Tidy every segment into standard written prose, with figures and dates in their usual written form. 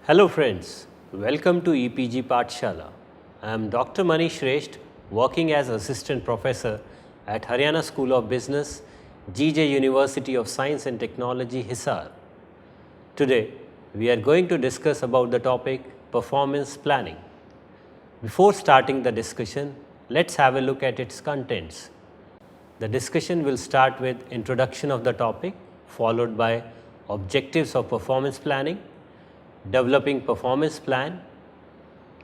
Hello friends, welcome to EPG Pathshala. I am Dr. Manish Shrestha, working as Assistant Professor at Haryana School of Business, GJ University of Science and Technology, Hisar. Today, we are going to discuss about the topic performance planning. Before starting the discussion, let's have a look at its contents. The discussion will start with introduction of the topic, followed by objectives of performance planning, developing performance plan,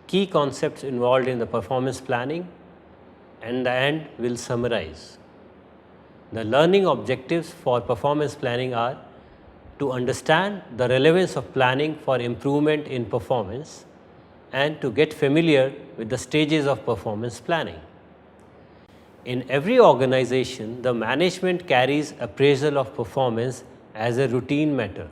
key concepts involved in the performance planning, and the end will summarize. The learning objectives for performance planning are to understand the relevance of planning for improvement in performance and to get familiar with the stages of performance planning. In every organization, the management carries appraisal of performance as a routine matter.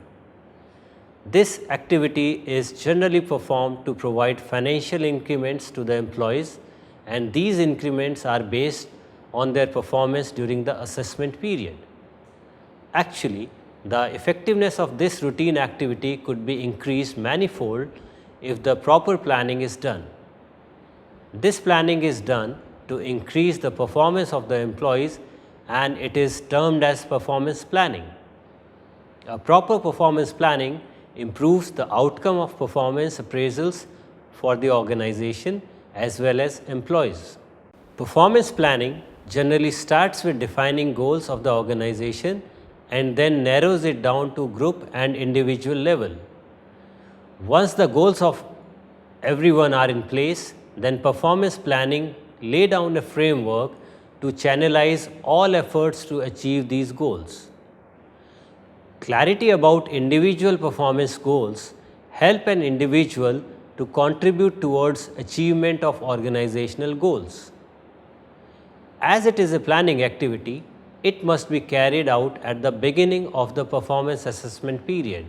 This activity is generally performed to provide financial increments to the employees, and these increments are based on their performance during the assessment period. Actually, the effectiveness of this routine activity could be increased manifold if the proper planning is done. This planning is done to increase the performance of the employees, and it is termed as performance planning. A proper performance planning improves the outcome of performance appraisals for the organization as well as employees. Performance planning generally starts with defining goals of the organization and then narrows it down to group and individual level. Once the goals of everyone are in place, then performance planning lay down a framework to channelize all efforts to achieve these goals. Clarity about individual performance goals help an individual to contribute towards achievement of organizational goals. As it is a planning activity, it must be carried out at the beginning of the performance assessment period.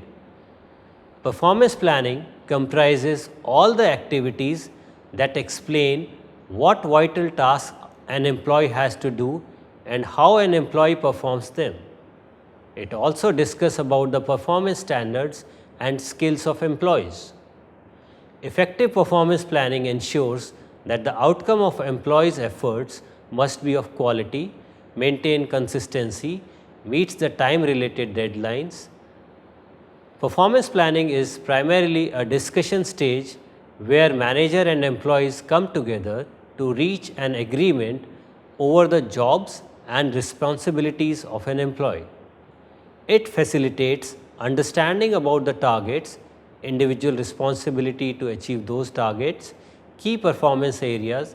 Performance planning comprises all the activities that explain what vital tasks an employee has to do and how an employee performs them. It also discusses about the performance standards and skills of employees. Effective performance planning ensures that the outcome of employees' efforts must be of quality, maintain consistency, meets the time-related deadlines. Performance planning is primarily a discussion stage where manager and employees come together to reach an agreement over the jobs and responsibilities of an employee. It facilitates understanding about the targets, individual responsibility to achieve those targets, key performance areas,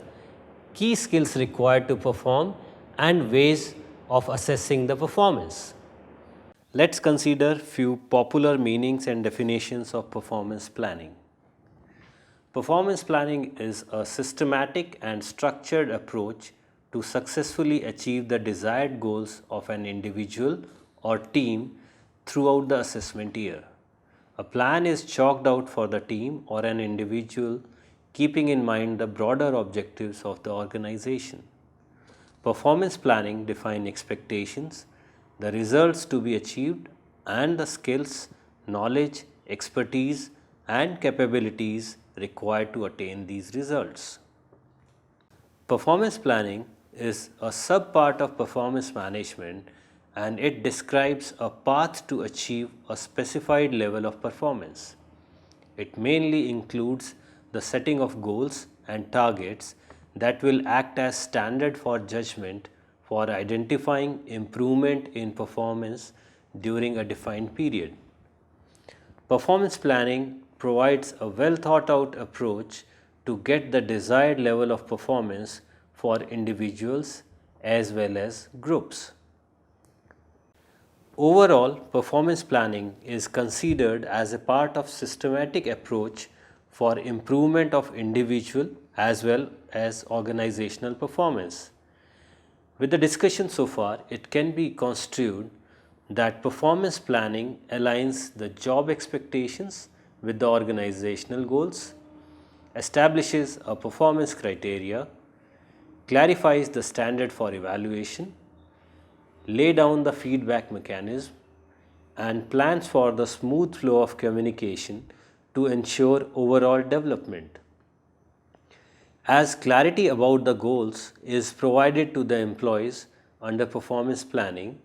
key skills required to perform, and ways of assessing the performance. Let's consider few popular meanings and definitions of performance planning. Performance planning is a systematic and structured approach to successfully achieve the desired goals of an individual or team throughout the assessment year. A plan is chalked out for the team or an individual, keeping in mind the broader objectives of the organization. Performance planning defines expectations, the results to be achieved, and the skills, knowledge, expertise, and capabilities required to attain these results. Performance planning is a subpart of performance management, and it describes a path to achieve a specified level of performance. It mainly includes the setting of goals and targets that will act as standard for judgment for identifying improvement in performance during a defined period. Performance planning provides a well thought out approach to get the desired level of performance for individuals as well as groups. Overall, performance planning is considered as a part of systematic approach for improvement of individual as well as organizational performance. With the discussion so far, it can be construed that performance planning aligns the job expectations with the organizational goals, establishes a performance criteria, clarifies the standard for evaluation, lay down the feedback mechanism, and plans for the smooth flow of communication to ensure overall development. As clarity about the goals is provided to the employees under performance planning,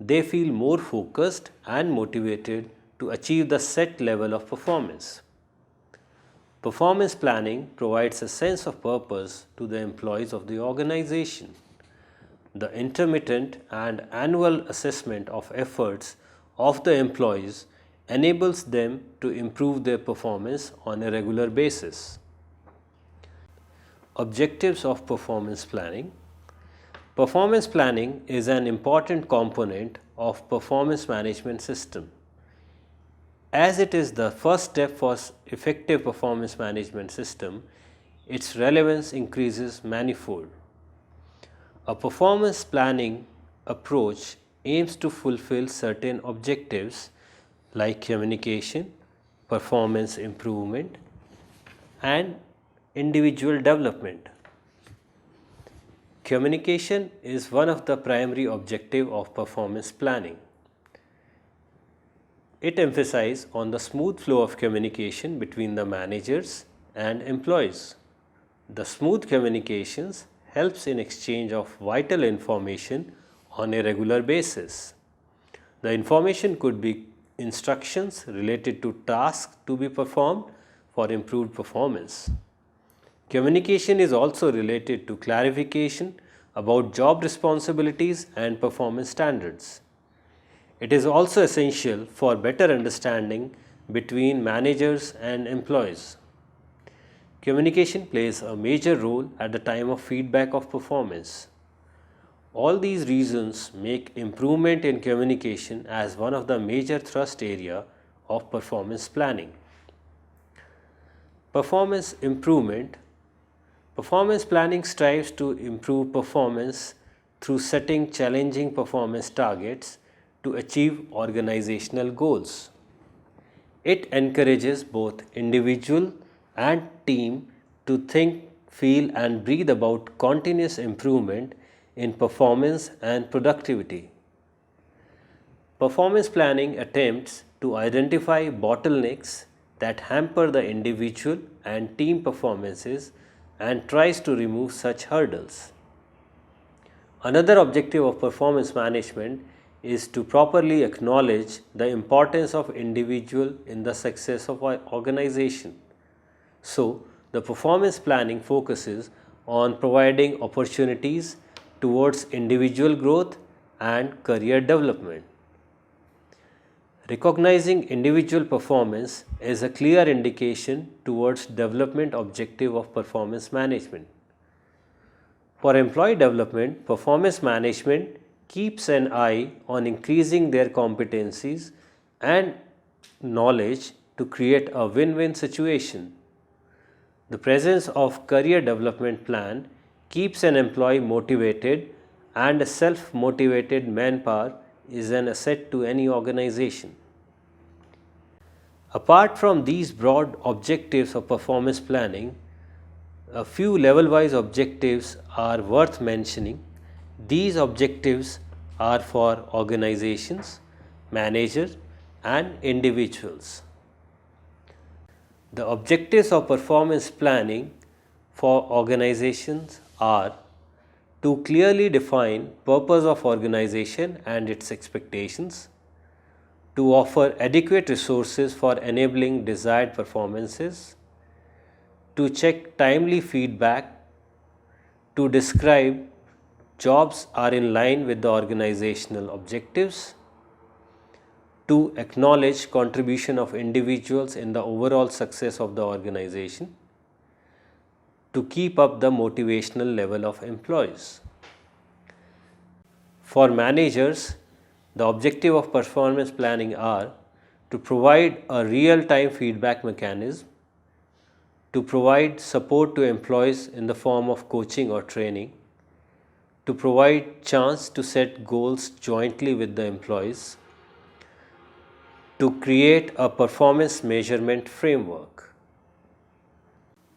they feel more focused and motivated to achieve the set level of performance. Performance planning provides a sense of purpose to the employees of the organization. The intermittent and annual assessment of efforts of the employees enables them to improve their performance on a regular basis. Objectives of performance planning. Performance planning is an important component of performance management system. As it is the first step for effective performance management system, its relevance increases manifold. A performance planning approach aims to fulfill certain objectives like communication, performance improvement, and individual development. Communication is one of the primary objectives of performance planning. It emphasizes on the smooth flow of communication between the managers and employees. The smooth communications helps in exchange of vital information on a regular basis. The information could be instructions related to tasks to be performed for improved performance. Communication is also related to clarification about job responsibilities and performance standards. It is also essential for better understanding between managers and employees. Communication plays a major role at the time of feedback of performance. All these reasons make improvement in communication as one of the major thrust area of performance planning. Performance improvement. Performance planning strives to improve performance through setting challenging performance targets to achieve organizational goals. It encourages both individual and team to think, feel and breathe about continuous improvement in performance and productivity. Performance planning attempts to identify bottlenecks that hamper the individual and team performances and tries to remove such hurdles. Another objective of performance management is to properly acknowledge the importance of individual in the success of our organization. So, the performance planning focuses on providing opportunities towards individual growth and career development. Recognizing individual performance is a clear indication towards development objective of performance management. For employee development, performance management keeps an eye on increasing their competencies and knowledge to create a win-win situation. The presence of career development plan keeps an employee motivated, and a self-motivated manpower is an asset to any organization. Apart from these broad objectives of performance planning, a few level-wise objectives are worth mentioning. These objectives are for organizations, managers and individuals. The objectives of performance planning for organizations are to clearly define purpose of organization and its expectations, to offer adequate resources for enabling desired performances, to check timely feedback, to describe jobs are in line with the organizational objectives, to acknowledge contribution of individuals in the overall success of the organization, to keep up the motivational level of employees. For managers, the objective of performance planning are to provide a real-time feedback mechanism, to provide support to employees in the form of coaching or training, to provide chance to set goals jointly with the employees, to create a performance measurement framework.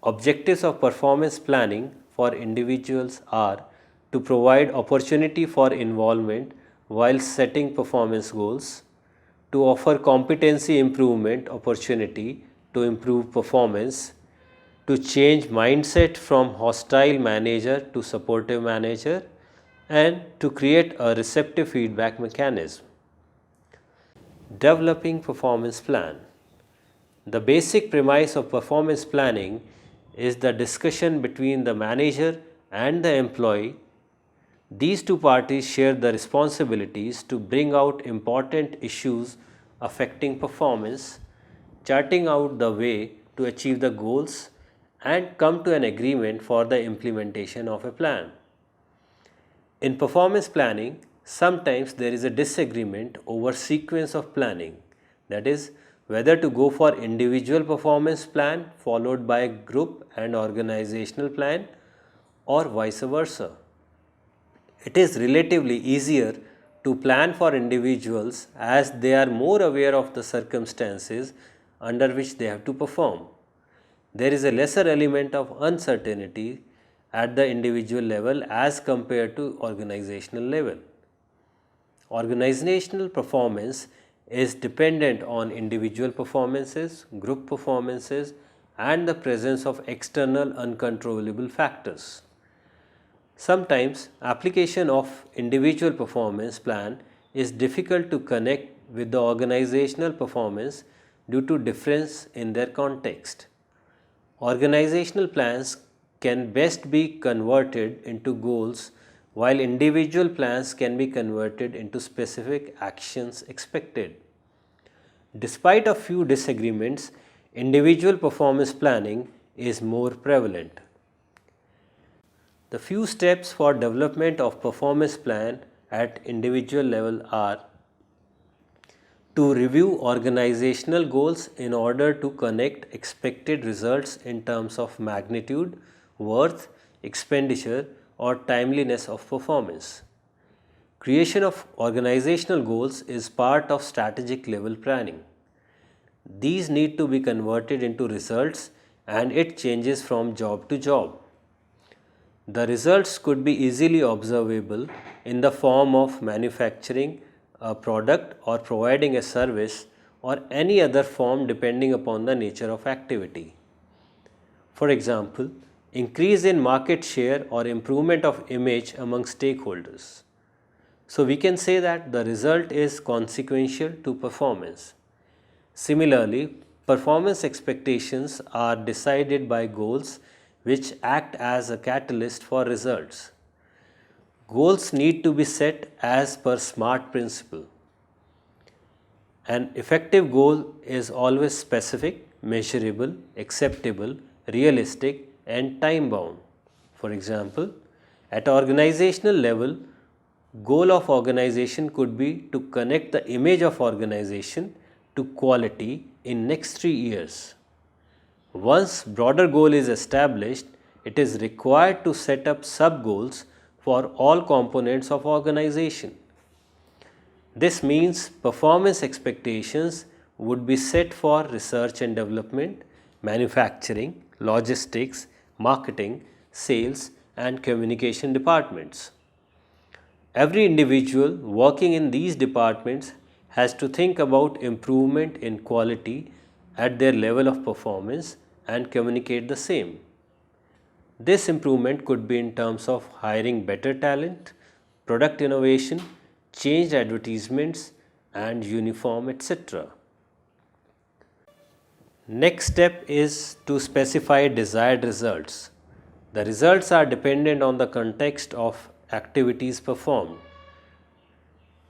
Objectives of performance planning for individuals are to provide opportunity for involvement while setting performance goals, to offer competency improvement opportunity to improve performance, to change mindset from hostile manager to supportive manager, and to create a receptive feedback mechanism. Developing performance plan. The basic premise of performance planning is the discussion between the manager and the employee. These two parties share the responsibilities to bring out important issues affecting performance, charting out the way to achieve the goals, and come to an agreement for the implementation of a plan. In performance planning, sometimes there is a disagreement over sequence of planning, that is, whether to go for individual performance plan followed by group and organizational plan or vice versa. It is relatively easier to plan for individuals as they are more aware of the circumstances under which they have to perform. There is a lesser element of uncertainty at the individual level as compared to organizational level. Organizational performance is dependent on individual performances, group performances, and the presence of external uncontrollable factors. Sometimes application of individual performance plan is difficult to connect with the organizational performance due to difference in their context. Organizational plans can best be converted into goals while individual plans can be converted into specific actions expected. Despite a few disagreements, individual performance planning is more prevalent. The few steps for development of performance plan at individual level are: to review organizational goals in order to connect expected results in terms of magnitude, worth, expenditure, or timeliness of performance. Creation of organizational goals is part of strategic level planning. These need to be converted into results and it changes from job to job. The results could be easily observable in the form of manufacturing a product or providing a service or any other form depending upon the nature of activity. For example, increase in market share or improvement of image among stakeholders. So we can say that the result is consequential to performance. Similarly, performance expectations are decided by goals which act as a catalyst for results. Goals need to be set as per SMART principle. An effective goal is always specific, measurable, acceptable, realistic, and time bound. For example, at organizational level, goal of organization could be to connect the image of organization to quality in next 3 years. Once broader goal is established, it is required to set up sub goals for all components of organization. This means performance expectations would be set for research and development, manufacturing, logistics, marketing, sales, and communication departments. Every individual working in these departments has to think about improvement in quality at their level of performance and communicate the same. This improvement could be in terms of hiring better talent, product innovation, changed advertisements, and uniform, etc. Next step is to specify desired results. The results are dependent on the context of activities performed.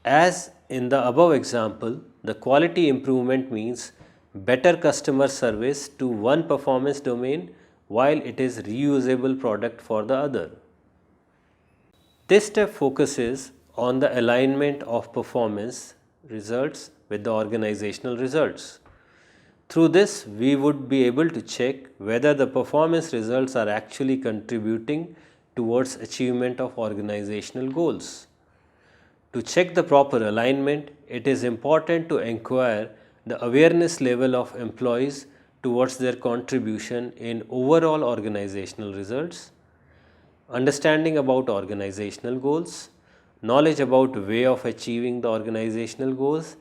As in the above example, the quality improvement means better customer service to one performance domain while it is reusable product for the other. This step focuses on the alignment of performance results with the organizational results. Through this, we would be able to check whether the performance results are actually contributing towards achievement of organizational goals. To check the proper alignment, it is important to inquire the awareness level of employees towards their contribution in overall organizational results, understanding about organizational goals, knowledge about way of achieving the organizational goals,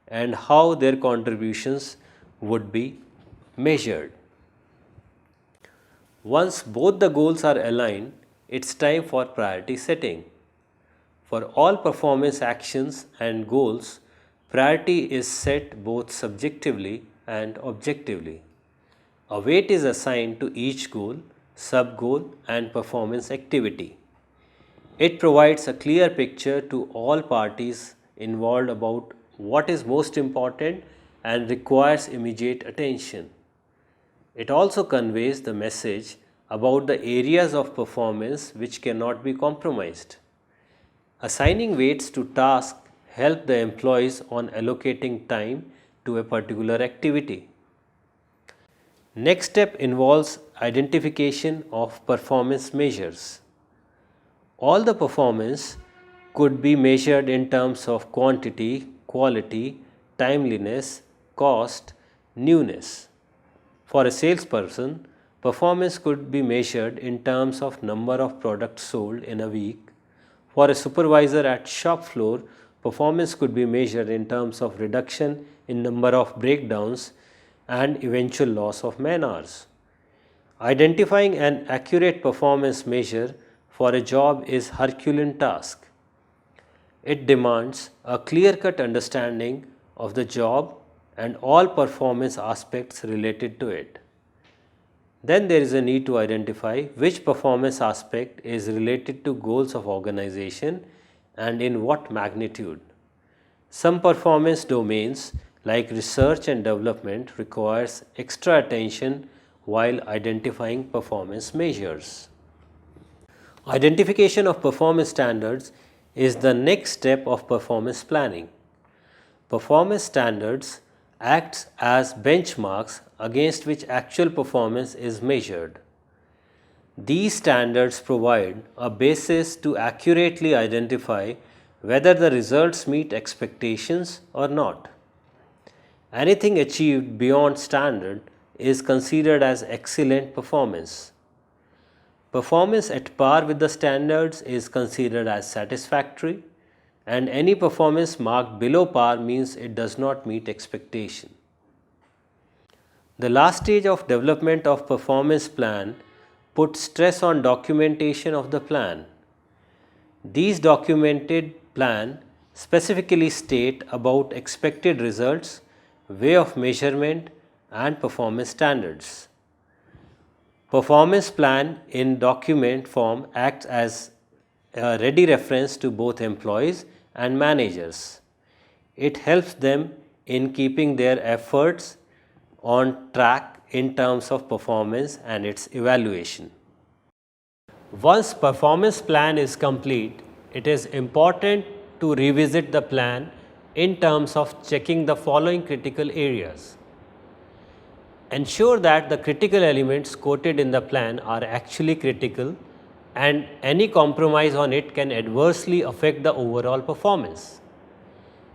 and how their contributions would be measured. Once both the goals are aligned, it's time for priority setting. For all performance actions and goals, priority is set both subjectively and objectively. A weight is assigned to each goal, sub-goal and performance activity. It provides a clear picture to all parties involved about what is most important and requires immediate attention. It also conveys the message about the areas of performance which cannot be compromised. Assigning weights to tasks help the employees on allocating time to a particular activity. Next step involves identification of performance measures. All the performance could be measured in terms of quantity, quality, timeliness, cost, newness. For a salesperson, performance could be measured in terms of number of products sold in a week. For a supervisor at shop floor, performance could be measured in terms of reduction in number of breakdowns and eventual loss of man hours. Identifying an accurate performance measure for a job is Herculean task. It demands a clear-cut understanding of the job and all performance aspects related to it. Then there is a need to identify which performance aspect is related to goals of organization and in what magnitude. Some performance domains like research and development requires extra attention while identifying performance measures. Identification of performance standards is the next step of performance planning. Performance standards acts as benchmarks against which actual performance is measured. These standards provide a basis to accurately identify whether the results meet expectations or not. Anything achieved beyond standard is considered as excellent performance. Performance at par with the standards is considered as satisfactory, and any performance marked below par means it does not meet expectation. The last stage of development of performance plan puts stress on documentation of the plan. These documented plan specifically state about expected results, way of measurement and performance standards. Performance plan in document form acts as a ready reference to both employees and managers. It helps them in keeping their efforts on track in terms of performance and its evaluation. Once performance plan is complete, it is important to revisit the plan in terms of checking the following critical areas. Ensure that the critical elements quoted in the plan are actually critical and any compromise on it can adversely affect the overall performance.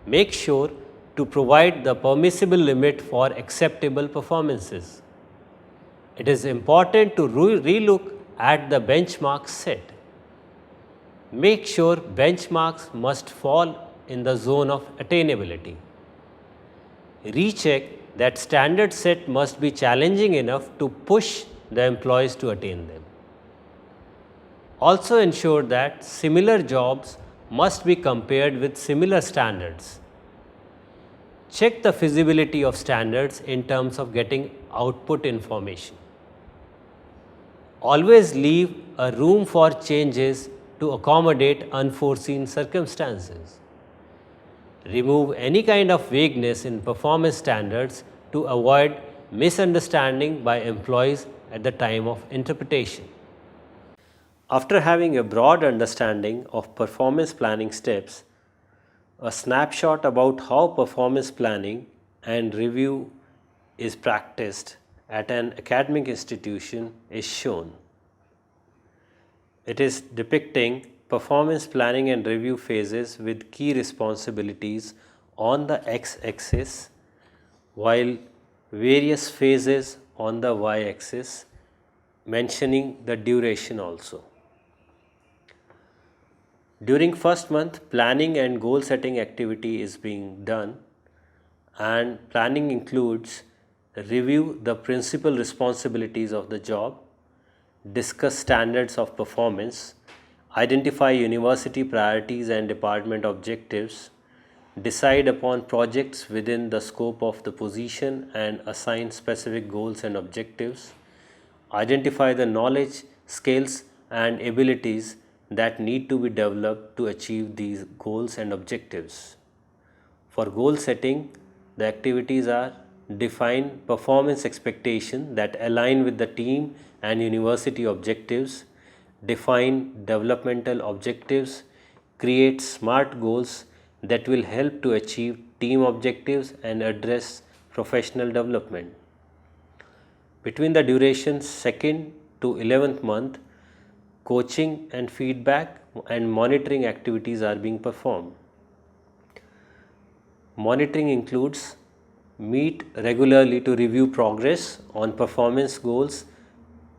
Make sure to provide the permissible limit for acceptable performances. It is important to relook at the benchmarks set. Make sure benchmarks must fall in the zone of attainability. Recheck that standard set must be challenging enough to push the employees to attain them. Also ensure that similar jobs must be compared with similar standards. Check the feasibility of standards in terms of getting output information. Always leave a room for changes to accommodate unforeseen circumstances. Remove any kind of vagueness in performance standards to avoid misunderstanding by employees at the time of interpretation. After having a broad understanding of performance planning steps, a snapshot about how performance planning and review is practiced at an academic institution is shown. It is depicting performance planning and review phases with key responsibilities on the x-axis while various phases on the y-axis, mentioning the duration also. During first month, planning and goal setting activity is being done, and planning includes review the principal responsibilities of the job, discuss standards of performance, identify university priorities and department objectives, decide upon projects within the scope of the position and assign specific goals and objectives, identify the knowledge, skills, and abilities that need to be developed to achieve these goals and objectives. For goal setting, the activities are define performance expectations that align with the team and university objectives, define developmental objectives, create SMART goals that will help to achieve team objectives and address professional development. Between the duration 2nd to 11th month, coaching and feedback and monitoring activities are being performed. Monitoring includes meet regularly to review progress on performance goals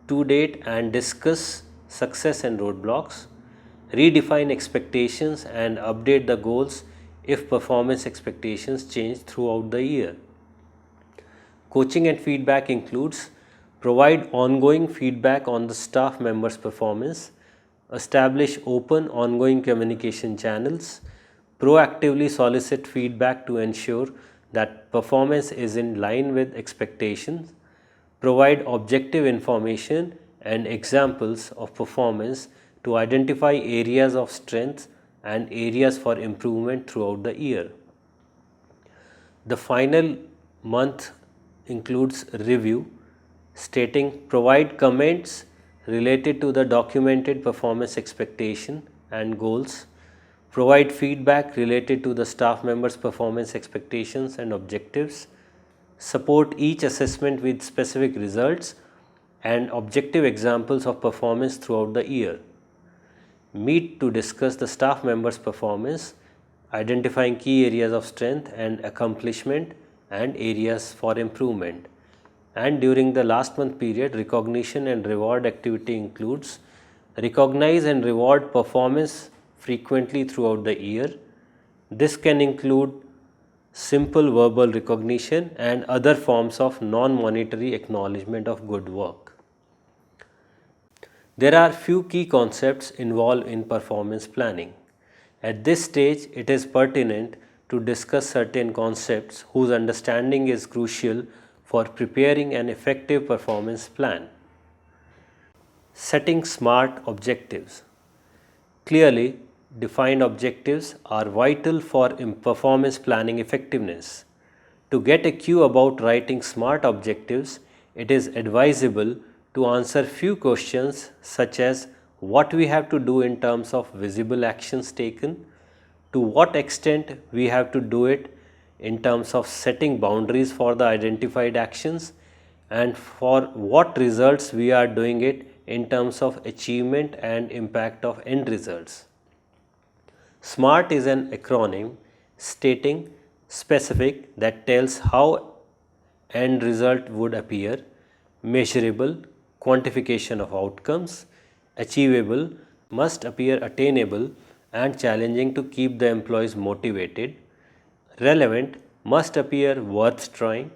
to date and discuss success and roadblocks, redefine expectations and update the goals if performance expectations change throughout the year. Coaching and feedback includes provide ongoing feedback on the staff members' performance, establish open ongoing communication channels, proactively solicit feedback to ensure that performance is in line with expectations, provide objective information and examples of performance to identify areas of strength and areas for improvement throughout the year. The final month includes review, stating provide comments related to the documented performance expectation and goals, provide feedback related to the staff members' performance expectations and objectives, support each assessment with specific results and objective examples of performance throughout the year. Meet to discuss the staff members' performance, identifying key areas of strength and accomplishment and areas for improvement. And during the last month period, recognition and reward activity includes recognize and reward performance frequently throughout the year. This can include simple verbal recognition and other forms of non-monetary acknowledgement of good work. There are few key concepts involved in performance planning. At this stage, it is pertinent to discuss certain concepts whose understanding is crucial for preparing an effective performance plan. Setting SMART objectives. Clearly defined objectives are vital for performance planning effectiveness. To get a cue about writing SMART objectives, it is advisable to answer few questions such as what we have to do in terms of visible actions taken, to what extent we have to do it in terms of setting boundaries for the identified actions, and for what results we are doing it in terms of achievement and impact of end results. SMART is an acronym stating specific that tells how end result would appear, measurable, quantification of outcomes, achievable, must appear attainable and challenging to keep the employees motivated, relevant, must appear worth trying,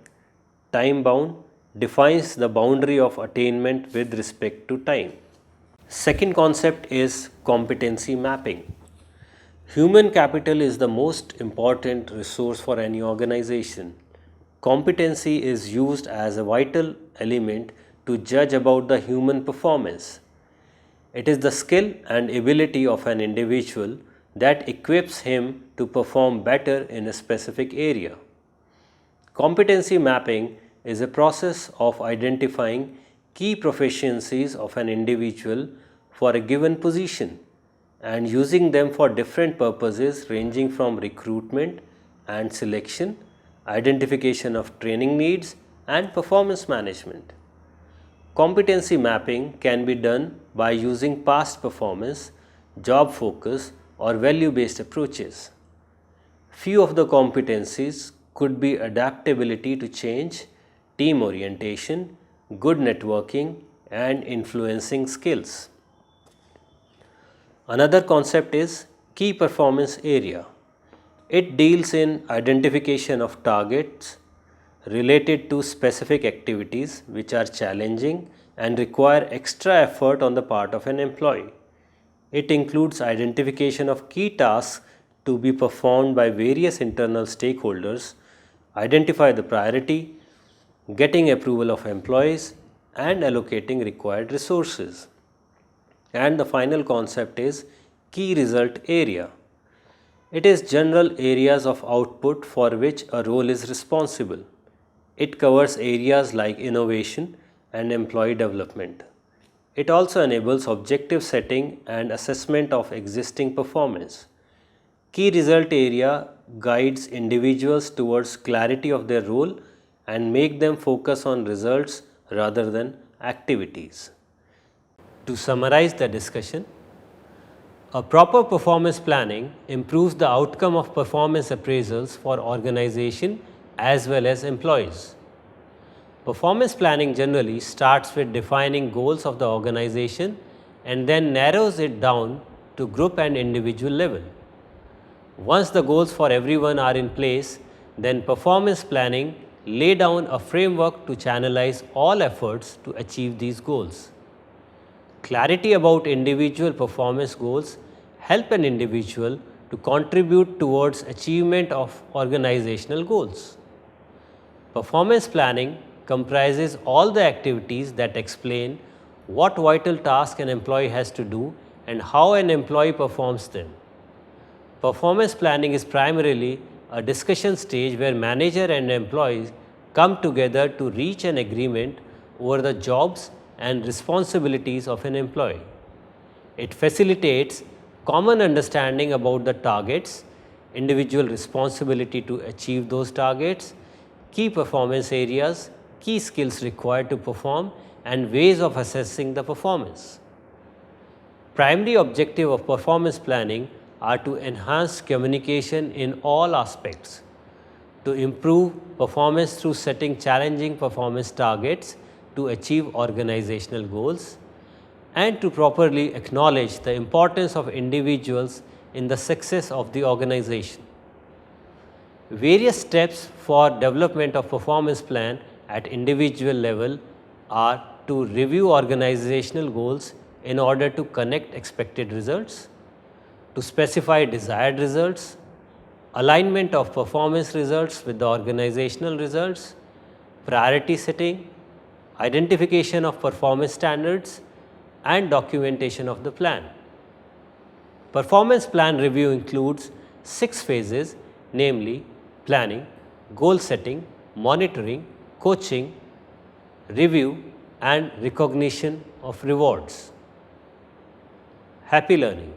time bound, defines the boundary of attainment with respect to time. Second concept is competency mapping. Human capital is the most important resource for any organization. Competency is used as a vital element to judge about the human performance. It is the skill and ability of an individual that equips him to perform better in a specific area. Competency mapping is a process of identifying key proficiencies of an individual for a given position and using them for different purposes ranging from recruitment and selection, identification of training needs, and performance management. Competency mapping can be done by using past performance, job focus, or value-based approaches. Few of the competencies could be adaptability to change, team orientation, good networking, and influencing skills. Another concept is key performance area. It deals in identification of targets, related to specific activities which are challenging and require extra effort on the part of an employee. It includes identification of key tasks to be performed by various internal stakeholders, identify the priority, getting approval of employees, and allocating required resources. And the final concept is key result area. It is general areas of output for which a role is responsible. It covers areas like innovation and employee development. It also enables objective setting and assessment of existing performance. Key result area guides individuals towards clarity of their role and make them focus on results rather than activities. To summarize the discussion, a proper performance planning improves the outcome of performance appraisals for organization as well as employees. Performance planning generally starts with defining goals of the organization and then narrows it down to group and individual level. Once the goals for everyone are in place, then performance planning lay down a framework to channelize all efforts to achieve these goals. Clarity about individual performance goals help an individual to contribute towards achievement of organizational goals. Performance planning comprises all the activities that explain what vital task an employee has to do and how an employee performs them. Performance planning is primarily a discussion stage where manager and employees come together to reach an agreement over the jobs and responsibilities of an employee. It facilitates common understanding about the targets, individual responsibility to achieve those targets, key performance areas, key skills required to perform, and ways of assessing the performance. Primary objective of performance planning are to enhance communication in all aspects, to improve performance through setting challenging performance targets to achieve organizational goals, and to properly acknowledge the importance of individuals in the success of the organization. Various steps for development of performance plan at individual level are to review organizational goals in order to connect expected results, to specify desired results, alignment of performance results with the organizational results, priority setting, identification of performance standards, and documentation of the plan. Performance plan review includes 6 phases, namely planning, goal setting, monitoring, coaching, review, and recognition of rewards. Happy learning.